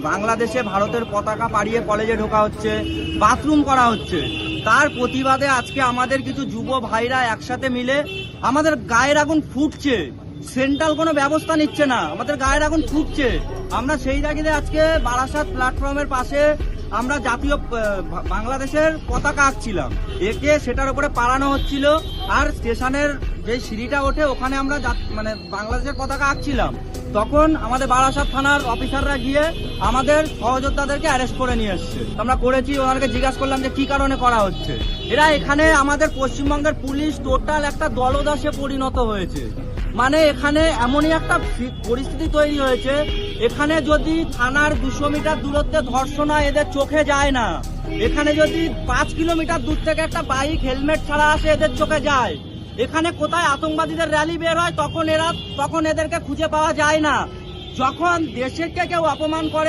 বাংলাদেশে ভারতের পতাকা পাড়িয়ে কলেজে ঢোকা হচ্ছে, বাথরুম করা হচ্ছে। তার প্রতিবাদে আজকে আমাদের কিছু যুব ভাইরা একসাথে মিলে আমাদের গায়ের আগুন ফুটছে, সেন্ট্রাল কোনো ব্যবস্থা নিচ্ছে না, আমাদের গায়ের আগুন ফুটছে। আমরা সেই জায়গায় আজকে বারাসাত প্ল্যাটফর্মের পাশে আমরা জাতীয় বাংলাদেশের পতাকা আঁকছিলাম, একে সেটার উপরে পাড়ানো হচ্ছিল। আর স্টেশনের যে সিঁড়িটা ওঠে ওখানে আমরা মানে বাংলাদেশের পতাকা আঁকছিলাম। তখন আমাদের বারাসাত থানার অফিসাররা গিয়ে আমাদের সহযোদ্ধাদেরকে অ্যারেস্ট করে নিয়ে এসছে। আমরা করেছি, ওনাদেরকে জিজ্ঞাসা করলাম যে কি কারণে করা হচ্ছে। এরা এখানে আমাদের পশ্চিমবঙ্গের পুলিশ টোটাল একটা দলদাসে পরিণত হয়েছে। মানে এখানে এমনই একটা পরিস্থিতি তৈরি হয়েছে, এখানে যদি থানার 200 মিটার দূরত্বে ধর্ষণ হয় এদের চোখে যায় না। এখানে যদি 5 কিলোমিটার দূর থেকে একটা বাইক হেলমেট ছাড়া আসে এদের চোখে যায়। এখানে কোথায় আতঙ্কবাদীদের র্যালি বের হয় তখন এদেরকে খুঁজে পাওয়া যায় না। যখন দেশকে কেউ অপমান করে,